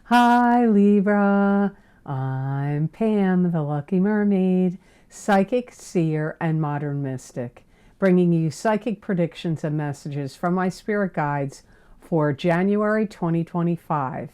Hi Libra, I'm Pam, the Lucky Mermaid, psychic, seer, and modern mystic, bringing you psychic predictions and messages from my spirit guides for January 2025.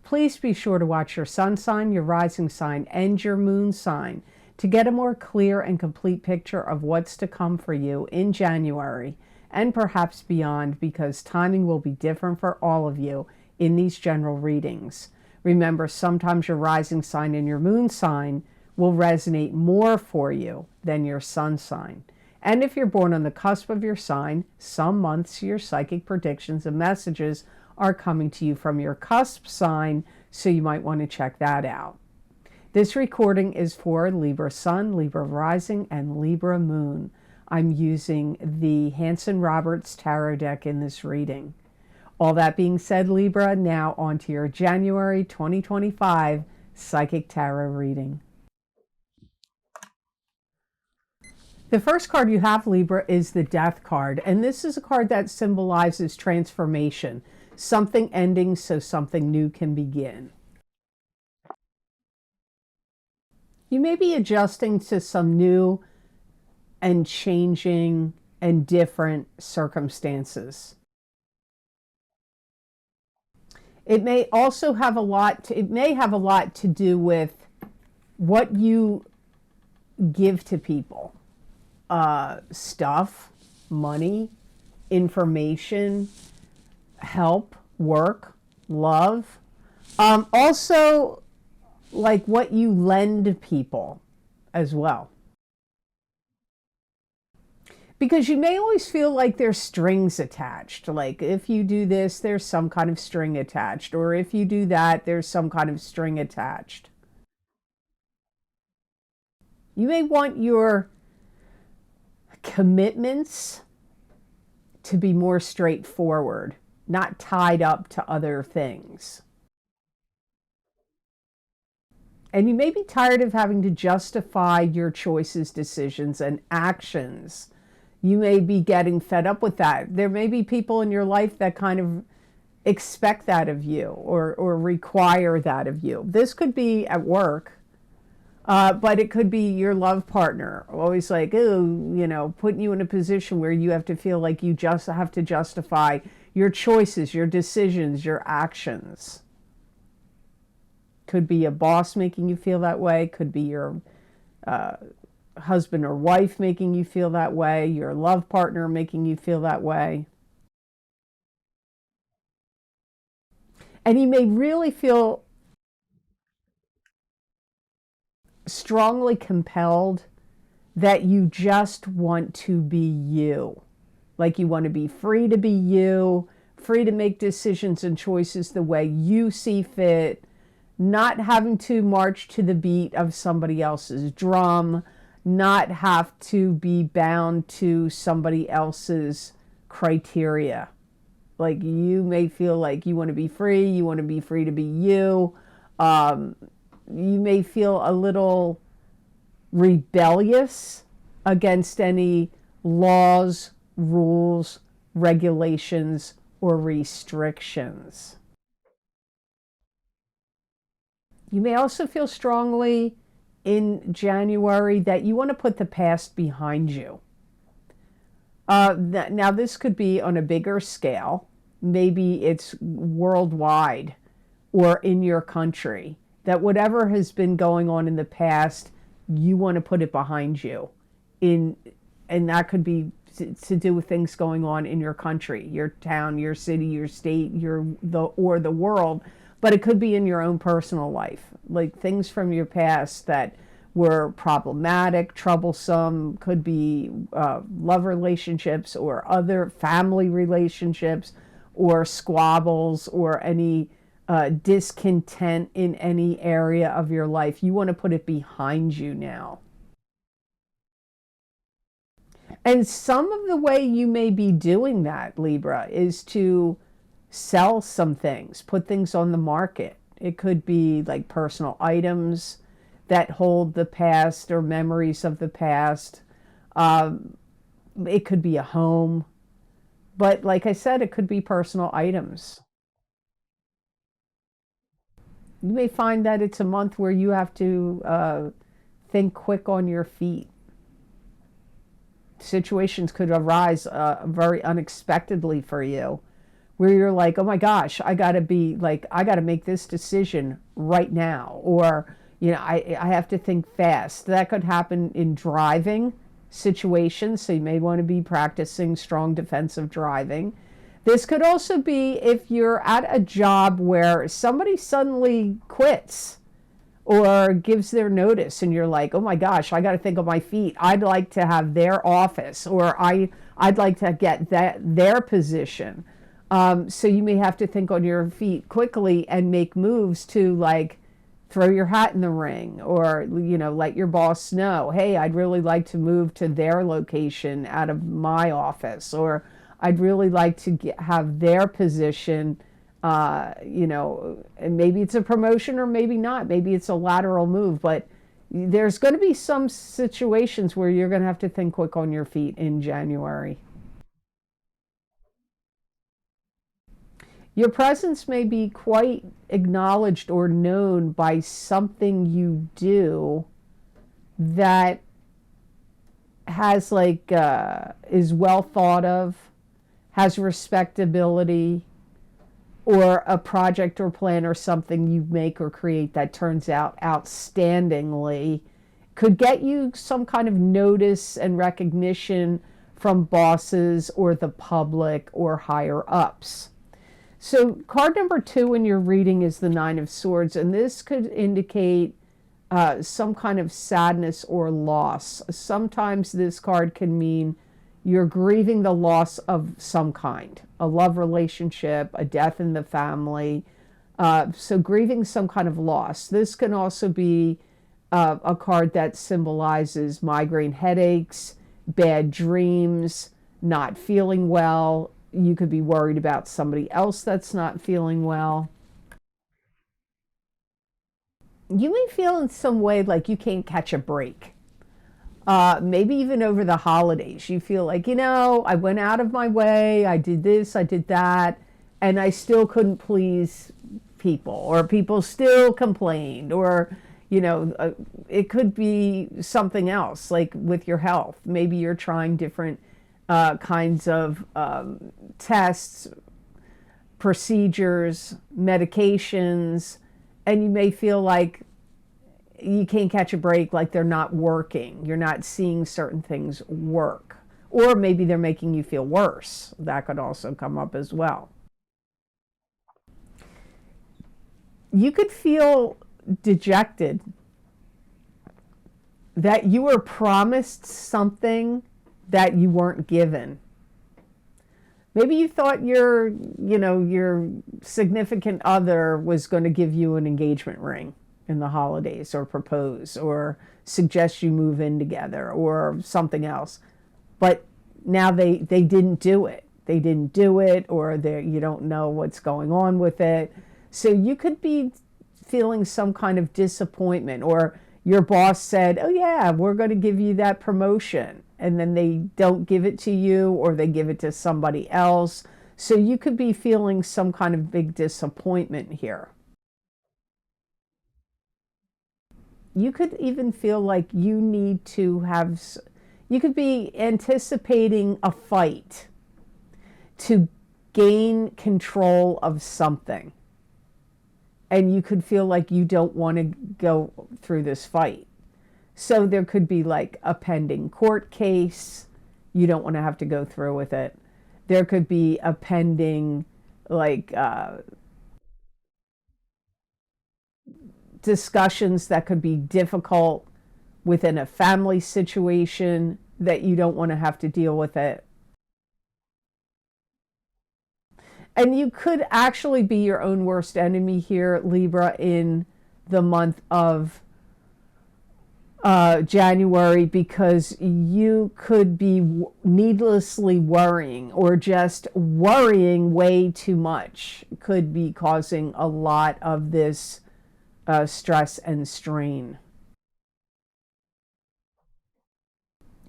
Please be sure to watch your sun sign, your rising sign, and your moon sign to get a more clear and complete picture of what's to come for you in January and perhaps beyond, because timing will be different for all of you in these general readings. Remember, sometimes your rising sign and your moon sign will resonate more for you than your sun sign. And if you're born on the cusp of your sign, some months your psychic predictions and messages are coming to you from your cusp sign, so you might want to check that out. This recording is for Libra Sun, Libra Rising, and Libra Moon. I'm using the Hanson-Roberts Tarot deck in this reading. All that being said, Libra, now on to your January 2025 Psychic Tarot reading. The first card you have, Libra, is the Death card, and this is a card that symbolizes transformation, something ending so something new can begin. You may be adjusting to some new and changing and different circumstances. It may also have a lot to do with what you give to people. Stuff, money, information, help, work, love. Also, like what you lend people as well. Because you may always feel like there's strings attached. Like if you do this, there's some kind of string attached. Or if you do that, there's some kind of string attached. You may want your commitments to be more straightforward, not tied up to other things. And you may be tired of having to justify your choices, decisions, and actions. You may be getting fed up with that. There may be people in your life that kind of expect that of you or require that of you. This could be at work, but it could be your love partner. Always like, oh, putting you in a position where you have to feel like you just have to justify your choices, your decisions, your actions. Could be a boss making you feel that way. Could be your husband or wife making you feel that way, your love partner making you feel that way. And you may really feel strongly compelled that you just want to be you. Like you want to be free to be you, free to make decisions and choices the way you see fit, not having to march to the beat of somebody else's drum, not have to be bound to somebody else's criteria. Like you may feel like you want to be free, you want to be free to be you. You may feel a little rebellious against any laws, rules, regulations, or restrictions. You may also feel strongly in January that you want to put the past behind you. Now, this could be on a bigger scale. Maybe it's worldwide or in your country. That whatever has been going on in the past, you want to put it behind you. And that could be to do with things going on in your country, your town, your city, your state, or the world. But it could be in your own personal life, like things from your past that were problematic, troublesome, could be love relationships or other family relationships or squabbles or any discontent in any area of your life. You want to put it behind you now. And some of the way you may be doing that, Libra, is to sell some things, put things on the market. It could be like personal items that hold the past or memories of the past. It could be a home. But like I said, it could be personal items. You may find that it's a month where you have to think quick on your feet. Situations could arise very unexpectedly for you, where you're like, oh my gosh, I got to make this decision right now. Or, I have to think fast. That could happen in driving situations. So you may want to be practicing strong defensive driving. This could also be if you're at a job where somebody suddenly quits or gives their notice and you're like, oh my gosh, I got to think on my feet. I'd like to have their office, or I'd like to get their position. So you may have to think on your feet quickly and make moves to like throw your hat in the ring, or let your boss know, hey, I'd really like to move to their location out of my office, or I'd really like to have their position. And maybe it's a promotion or maybe not. Maybe it's a lateral move, but there's going to be some situations where you're going to have to think quick on your feet in January. Your presence may be quite acknowledged or known by something you do that has is well thought of, has respectability, or a project or plan or something you make or create that turns out outstandingly, could get you some kind of notice and recognition from bosses or the public or higher ups. So card number 2 in your reading is the Nine of Swords, and this could indicate some kind of sadness or loss. Sometimes this card can mean you're grieving the loss of some kind, a love relationship, a death in the family. So grieving some kind of loss. This can also be a card that symbolizes migraine headaches, bad dreams, not feeling well. You could be worried about somebody else that's not feeling well. You may feel in some way like you can't catch a break. Maybe even over the holidays, you feel like, I went out of my way, I did this, I did that, and I still couldn't please people, or people still complained, or, it could be something else, like with your health. Maybe you're trying different kinds of tests, procedures, medications, and you may feel like you can't catch a break, like they're not working. You're not seeing certain things work. Or maybe they're making you feel worse. That could also come up as well. You could feel dejected that you were promised something that you weren't given. Maybe you thought your significant other was going to give you an engagement ring in the holidays, or propose, or suggest you move in together, or something else. But now they didn't do it. They didn't do it, or you don't know what's going on with it. So you could be feeling some kind of disappointment, or your boss said, oh yeah, we're going to give you that promotion, and then they don't give it to you, or they give it to somebody else. So you could be feeling some kind of big disappointment here. You could even feel like you could be anticipating a fight to gain control of something. And you could feel like you don't want to go through this fight. So there could be like a pending court case. You don't want to have to go through with it. There could be a pending discussions that could be difficult within a family situation that you don't want to have to deal with it. And you could actually be your own worst enemy here, Libra, in the month of January, because you could be needlessly worrying, or just worrying way too much could be causing a lot of this stress and strain.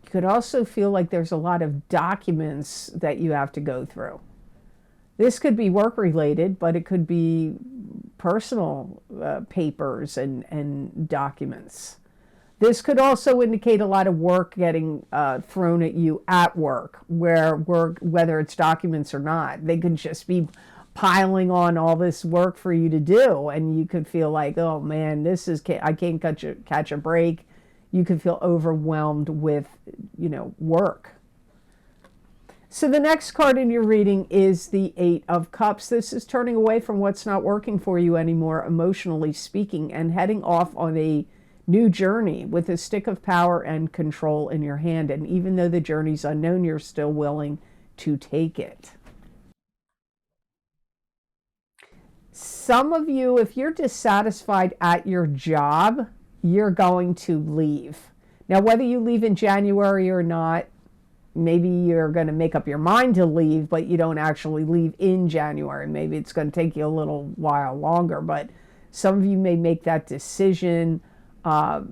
You could also feel like there's a lot of documents that you have to go through. This could be work related, but it could be personal papers and documents. This could also indicate a lot of work getting thrown at you at work, whether it's documents or not. They could just be piling on all this work for you to do, and you could feel like, oh man, I can't catch a break. You could feel overwhelmed with, work. So the next card in your reading is the Eight of Cups. This is turning away from what's not working for you anymore, emotionally speaking, and heading off on a new journey with a stick of power and control in your hand. And even though the journey's unknown, you're still willing to take it. Some of you, if you're dissatisfied at your job, you're going to leave. Now, whether you leave in January or not, maybe you're going to make up your mind to leave, but you don't actually leave in January. Maybe it's going to take you a little while longer, but some of you may make that decision or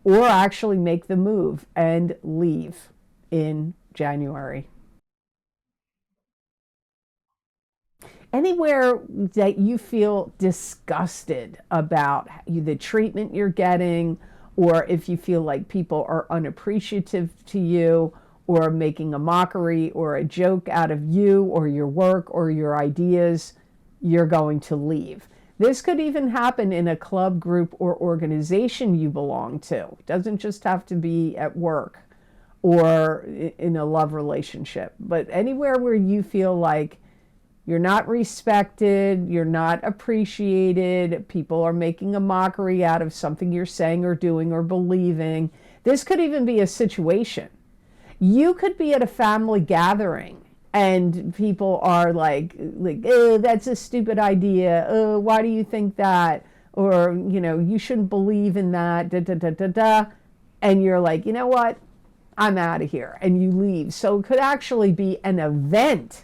actually make the move and leave in January. Anywhere that you feel disgusted about the treatment you're getting, or if you feel like people are unappreciative to you, or making a mockery or a joke out of you or your work or your ideas, you're going to leave. This could even happen in a club, group, or organization you belong to. It doesn't just have to be at work or in a love relationship, but anywhere where you feel like you're not respected, you're not appreciated, people are making a mockery out of something you're saying or doing or believing. This could even be a situation. You could be at a family gathering and people are like, oh, that's a stupid idea. Oh, why do you think that? Or, you shouldn't believe in that, da, da, da, da, da. And you're like, you know what? I'm out of here. And you leave. So it could actually be an event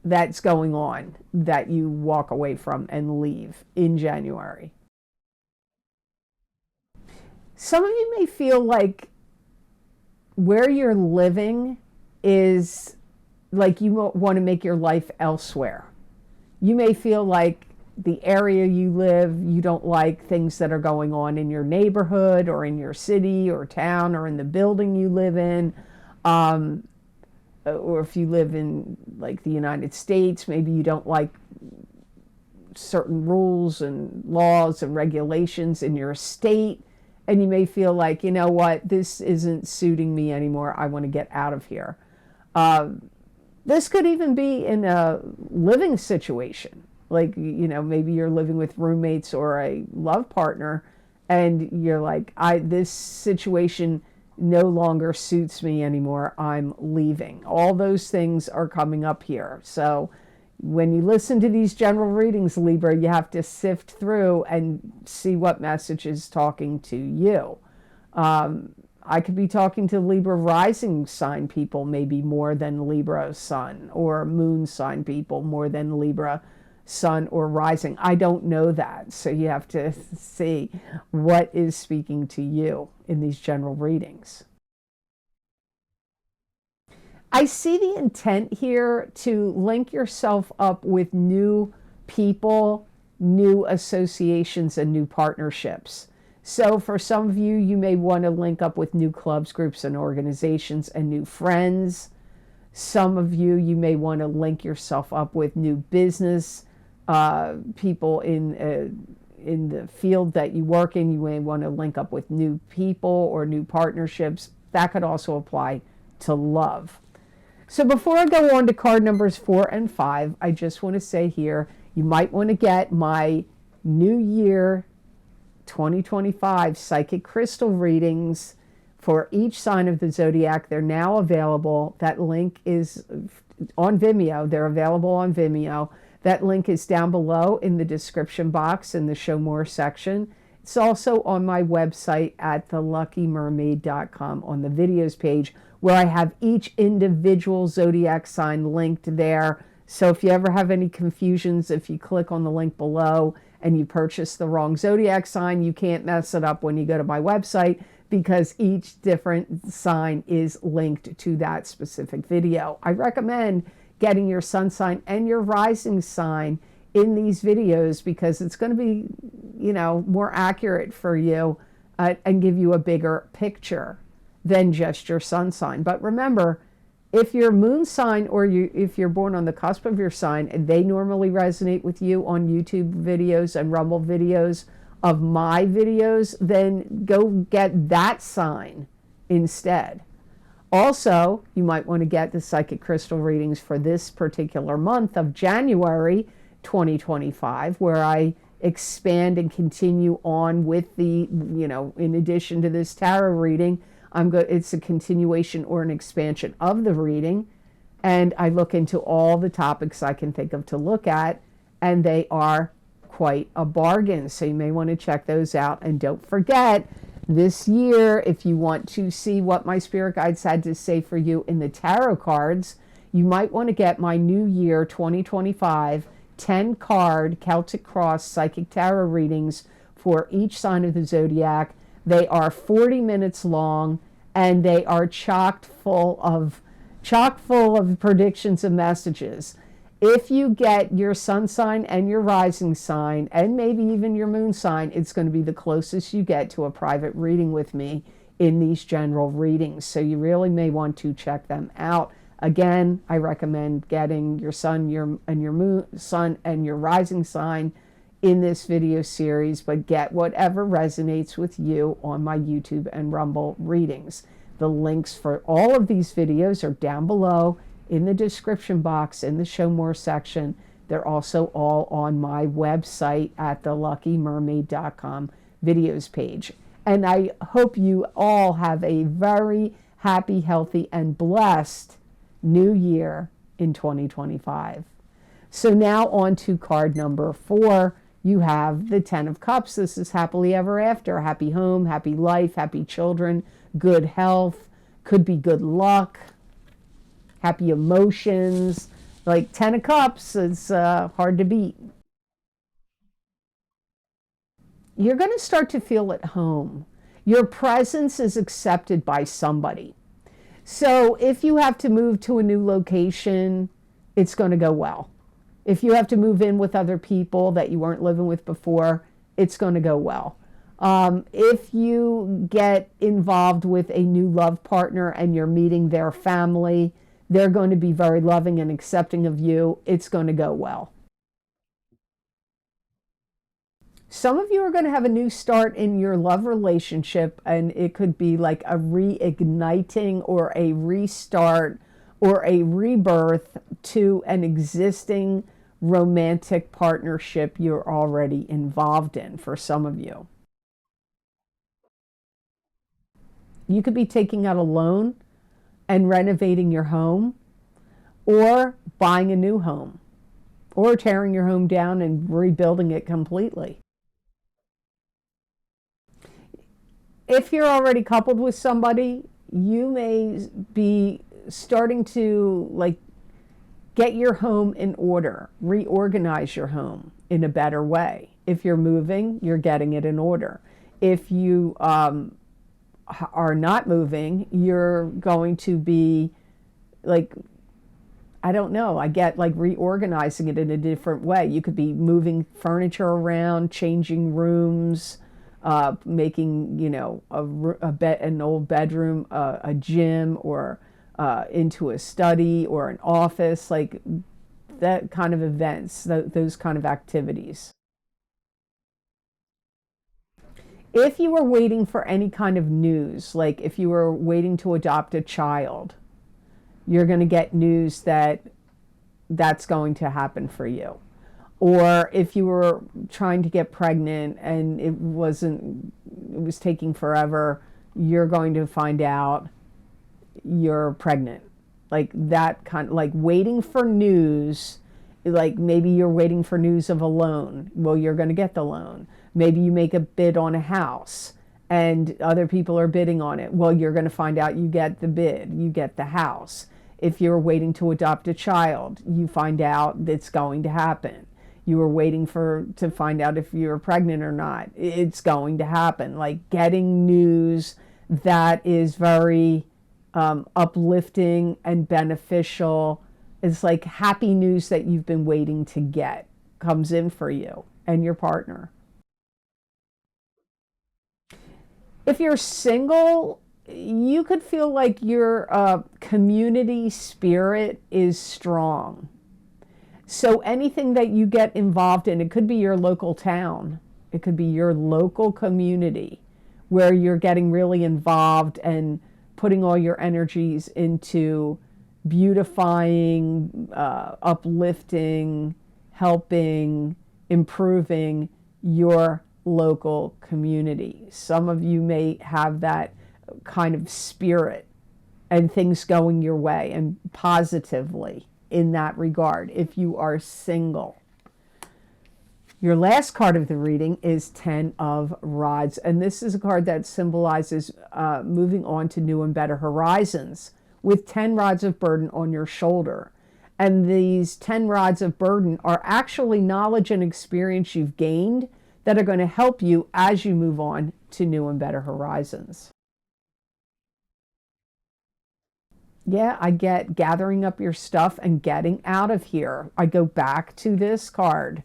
that's going on that you walk away from and leave in January. Some of you may feel like where you're living is like you want to make your life elsewhere. You may feel like the area you live, you don't like things that are going on in your neighborhood or in your city or town or in the building you live in. Or if you live in like the United States, maybe you don't like certain rules and laws and regulations in your state. And you may feel like, you know what, this isn't suiting me anymore. I want to get out of here. This could even be in a living situation. Like, maybe you're living with roommates or a love partner and you're like, this situation no longer suits me anymore. I'm leaving. All those things are coming up here. So when you listen to these general readings, Libra, you have to sift through and see what message is talking to you. I could be talking to Libra rising sign people maybe more than Libra sun, or moon sign people more than Libra sun or rising. I don't know that. So you have to see what is speaking to you in these general readings. I see the intent here to link yourself up with new people, new associations, and new partnerships. So for some of you, you may want to link up with new clubs, groups, and organizations and new friends. Some of you, you may want to link yourself up with new business people in the field that you work in. You may want to link up with new people or new partnerships. That could also apply to love. So before I go on to card numbers 4 and 5, I just want to say here, you might want to get my New Year 2025 Psychic Crystal readings for each sign of the zodiac. They're now available. That link is on Vimeo. They're available on Vimeo. That link is down below in the description box in the Show More section. It's also on my website at theluckymermaid.com on the videos page, where I have each individual zodiac sign linked there. So if you ever have any confusions, if you click on the link below and you purchase the wrong zodiac sign, you can't mess it up when you go to my website, because each different sign is linked to that specific video. I recommend getting your sun sign and your rising sign in these videos, because it's going to be, more accurate for you and give you a bigger picture than just your sun sign. But remember, if your moon sign, or if you're born on the cusp of your sign, and they normally resonate with you on YouTube videos and Rumble videos of my videos, then go get that sign instead. Also, you might want to get the psychic crystal readings for this particular month of January 2025, where I expand and continue on with the, in addition to this tarot reading, it's a continuation or an expansion of the reading, and I look into all the topics I can think of to look at, and they are quite a bargain. So you may want to check those out. And don't forget, this year, if you want to see what my spirit guides had to say for you in the tarot cards, you might want to get my New Year 2025 10-card Celtic Cross psychic tarot readings for each sign of the zodiac. They are 40 minutes long, and they are chock full of predictions and messages. If you get your sun sign and your rising sign, and maybe even your moon sign, it's going to be the closest you get to a private reading with me in these general readings. So you really may want to check them out. Again, I recommend getting your sun, your moon, sun, and your rising sign in this video series, but get whatever resonates with you on my YouTube and Rumble readings. The links for all of these videos are down below in the description box in the Show More section. They're also all on my website at the luckymermaid.com videos page. And I hope you all have a very happy, healthy, and blessed new year in 2025. So now on to card number 4. You have the 10 of Cups. This is happily ever after. Happy home, happy life, happy children, good health, could be good luck, happy emotions. Like 10 of Cups is hard to beat. You're going to start to feel at home. Your presence is accepted by somebody. So if you have to move to a new location, it's going to go well. If you have to move in with other people that you weren't living with before, it's going to go well. If you get involved with a new love partner and you're meeting their family, they're going to be very loving and accepting of you. It's going to go well. Some of you are going to have a new start in your love relationship, and it could be like a reigniting or a restart or a rebirth to an existing romantic partnership you're already involved in for some of you. You could be taking out a loan and renovating your home, or buying a new home, or tearing your home down and rebuilding it completely. If you're already coupled with somebody, you may be starting to get your home in order, reorganize your home in a better way. If you're moving, you're getting it in order. If you are not moving, you're going to be I don't know, I get reorganizing it in a different way. You could be moving furniture around, changing rooms, making, an old bedroom, a gym, or into a study or an office, like that kind of events, those kind of activities. If you were waiting for any kind of news, like if you were waiting to adopt a child, you're going to get news that that's going to happen for you. Or if you were trying to get pregnant and it was taking forever, you're going to find out you're pregnant. Like that kind, like waiting for news, like maybe you're waiting for news of a loan. Well, you're going to get the loan. Maybe you make a bid on a house and other people are bidding on it. Well, you're going to find out you get the bid, you get the house. If you're waiting to adopt a child, you find out it's going to happen. You were waiting to find out if you're pregnant or not. It's going to happen. Like getting news that is very uplifting and beneficial It's like happy news that you've been waiting to get comes in for you and your partner. If you're single, you could feel like your community spirit is strong. So anything that you get involved in, it could be your local town, it could be your local community where you're getting really involved and putting all your energies into beautifying, uplifting, helping, improving your local community. Some of you may have that kind of spirit and things going your way and positively in that regard if you are single. Your last card of the reading is 10 of Rods, and this is a card that symbolizes moving on to new and better horizons with 10 rods of burden on your shoulder. And these 10 rods of burden are actually knowledge and experience you've gained that are going to help you as you move on to new and better horizons. Yeah, I get gathering up your stuff and getting out of here. I go back to this card.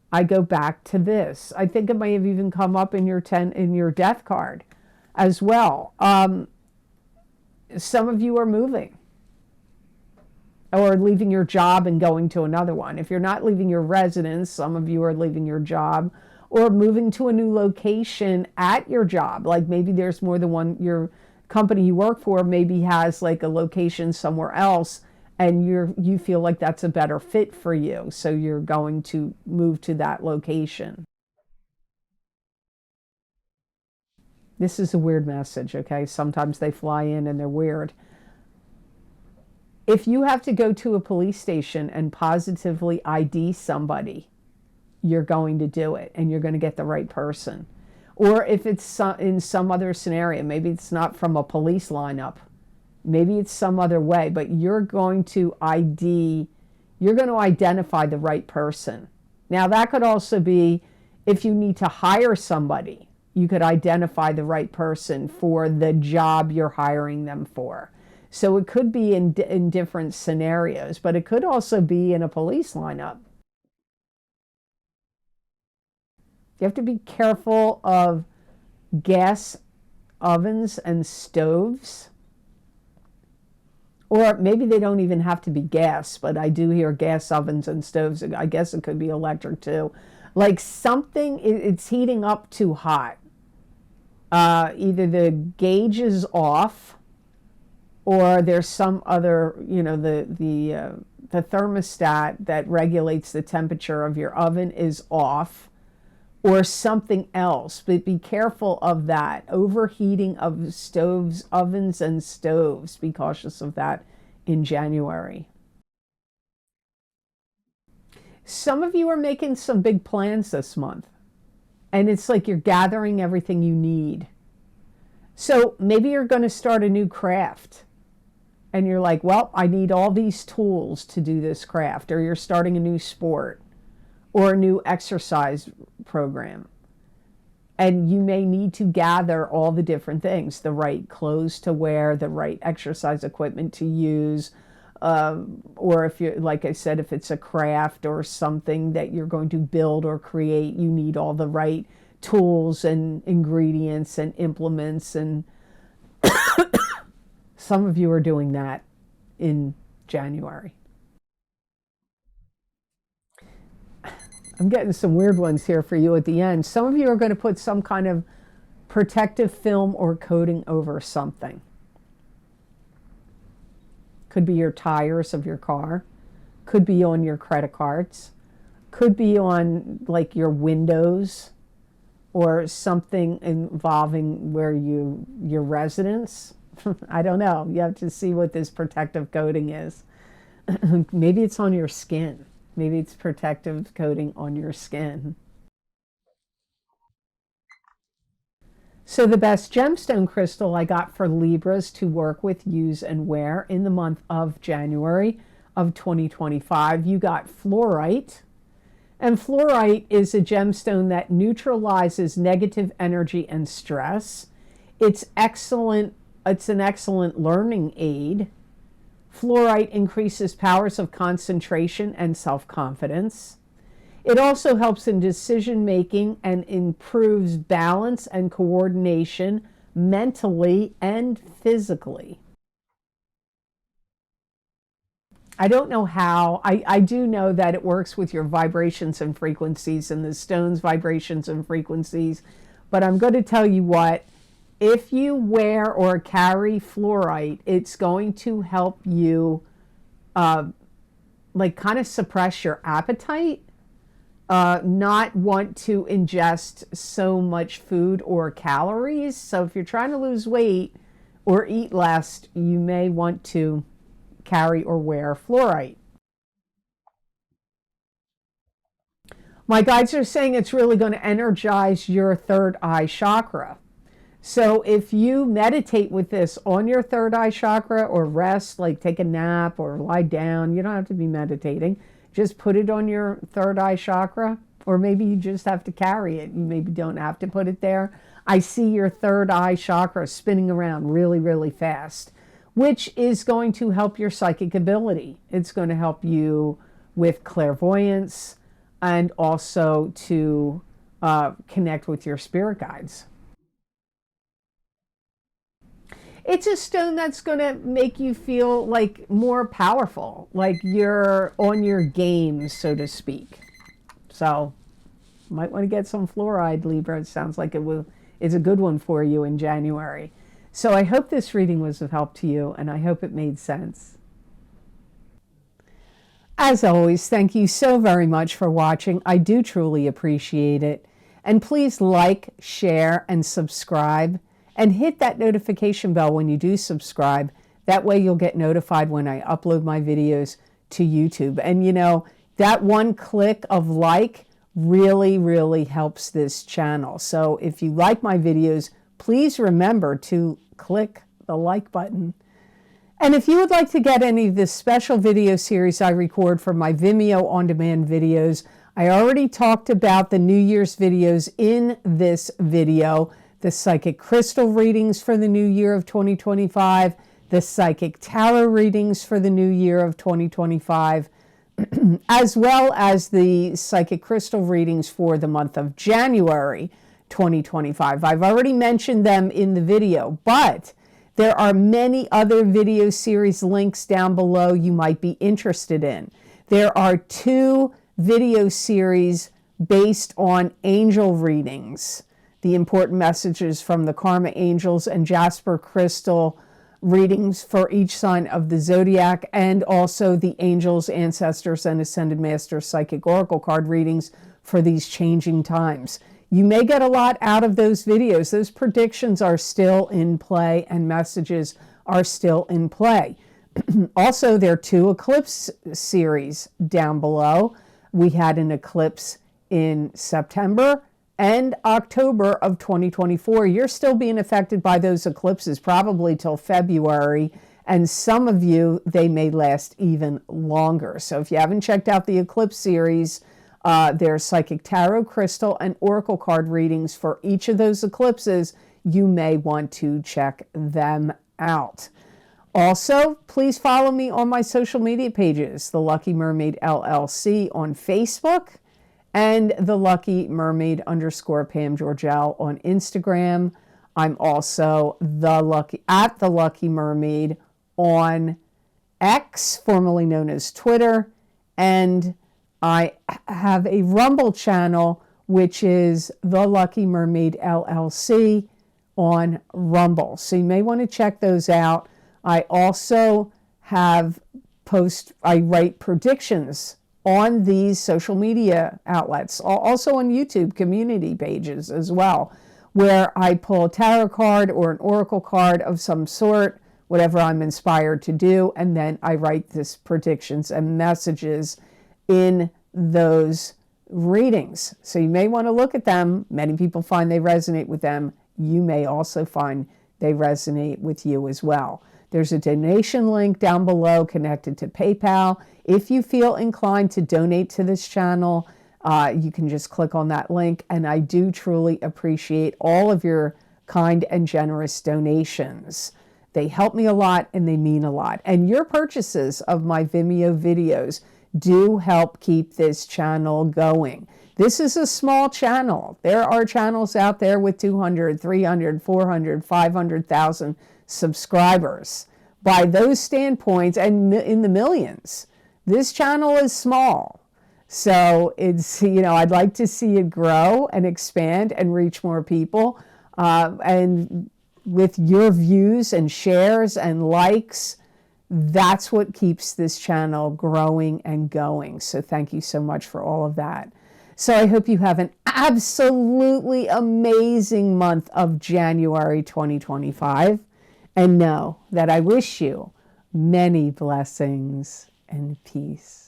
I go back to this. I think it may have even come up in your death card as well. Some of you are moving or leaving your job and going to another one. If you're not leaving your residence, some of you are leaving your job or moving to a new location at your job. Like maybe there's more than one. Your company you work for maybe has like a location somewhere else, and you feel like that's a better fit for you. So you're going to move to that location. This is a weird message, okay? Sometimes they fly in and they're weird. If you have to go to a police station and positively ID somebody, you're going to do it and you're going to get the right person. Or if it's in some other scenario, maybe it's not from a police lineup, maybe it's some other way, but you're going to identify the right person. Now that could also be if you need to hire somebody, you could identify the right person for the job you're hiring them for. So it could be in different scenarios, but it could also be in a police lineup. You have to be careful of gas ovens and stoves. Or maybe they don't even have to be gas, but I do hear gas ovens and stoves. I guess it could be electric too. Like something, it's heating up too hot. Either the gauge is off, or there's some other, the thermostat that regulates the temperature of your oven is off, or something else. But be careful of that. Overheating of stoves, ovens, and stoves. Be cautious of that in January. Some of you are making some big plans this month, and it's like you're gathering everything you need. So maybe you're going to start a new craft, and you're like, well, I need all these tools to do this craft. Or you're starting a new sport or a new exercise program. And you may need to gather all the different things, the right clothes to wear, the right exercise equipment to use, or if you're, like I said, if it's a craft or something that you're going to build or create, you need all the right tools and ingredients and implements. And some of you are doing that in January. I'm getting some weird ones here for you at the end. Some of you are going to put some kind of protective film or coating over something. Could be your tires of your car. Could be on your credit cards. Could be on like your windows or something involving where your residence. I don't know. You have to see what this protective coating is. Maybe it's on your skin. Maybe it's protective coating on your skin. So the best gemstone crystal I got for Libras to work with, use, and wear in the month of January of 2025, you got fluorite. And fluorite is a gemstone that neutralizes negative energy and stress. It's excellent. It's an excellent learning aid. Fluorite increases powers of concentration and self-confidence. It also helps in decision making and improves balance and coordination mentally and physically. I don't know how. I do know that it works with your vibrations and frequencies and the stone's vibrations and frequencies. But I'm going to tell you what, if you wear or carry fluorite, it's going to help you like kind of suppress your appetite, not want to ingest so much food or calories. So if you're trying to lose weight or eat less, you may want to carry or wear fluorite. My guides are saying it's really going to energize your third eye chakra. So if you meditate with this on your third eye chakra or rest, like take a nap or lie down, you don't have to be meditating. Just put it on your third eye chakra, or maybe you just have to carry it. You maybe don't have to put it there. I see your third eye chakra spinning around really, really fast, which is going to help your psychic ability. It's going to help you with clairvoyance and also to connect with your spirit guides. It's a stone that's going to make you feel like more powerful, like you're on your game, so to speak. So you might want to get some fluoride, Libra. It sounds like it's a good one for you in January. So I hope this reading was of help to you, and I hope it made sense. As always, thank you so very much for watching. I do truly appreciate it. And please like, share, and subscribe. And hit that notification bell when you do subscribe. That way you'll get notified when I upload my videos to YouTube. And you know, that one click of like really, really helps this channel. So if you like my videos, please remember to click the like button. And if you would like to get any of this special video series I record for my Vimeo on-demand videos, I already talked about the New Year's videos in this video. The psychic crystal readings for the new year of 2025, the psychic tarot readings for the new year of 2025, as well as the psychic crystal readings for the month of January 2025. I've already mentioned them in the video, but there are many other video series links down below you might be interested in. There are 2 video series based on angel readings. The important messages from the Karma Angels and Jasper Crystal readings for each sign of the zodiac, and also the Angels, Ancestors, and Ascended Masters Psychic Oracle card readings for these changing times. You may get a lot out of those videos. Those predictions are still in play and messages are still in play. Also, there are 2 eclipse series down below. We had an eclipse in September and October of 2024. You're still being affected by those eclipses probably till February, and some of you, they may last even longer. So if you haven't checked out the eclipse series, there's psychic tarot, crystal, and oracle card readings for each of those eclipses. You may want to check them out. Also, please follow me on my social media pages, the Lucky Mermaid LLC on Facebook, and the Lucky Mermaid _ Pam Georgel on Instagram. I'm also at the Lucky Mermaid on X, formerly known as Twitter, and I have a Rumble channel, which is the Lucky Mermaid LLC on Rumble. So you may want to check those out. I also have I write predictions on these social media outlets, also on YouTube community pages as well, where I pull a tarot card or an oracle card of some sort, whatever I'm inspired to do, and then I write these predictions and messages in those readings. So you may want to look at them. Many people find they resonate with them. You may also find they resonate with you as well. There's a donation link down below connected to PayPal. If you feel inclined to donate to this channel, you can just click on that link. And I do truly appreciate all of your kind and generous donations. They help me a lot and they mean a lot. And your purchases of my Vimeo videos do help keep this channel going. This is a small channel. There are channels out there with 200, 300, 400, 500,000 subscribers. By those standpoints, and in the millions, this channel is small. So it's, I'd like to see it grow and expand and reach more people. And with your views and shares and likes, that's what keeps this channel growing and going. So thank you so much for all of that. So I hope you have an absolutely amazing month of January 2025. And know that I wish you many blessings and peace.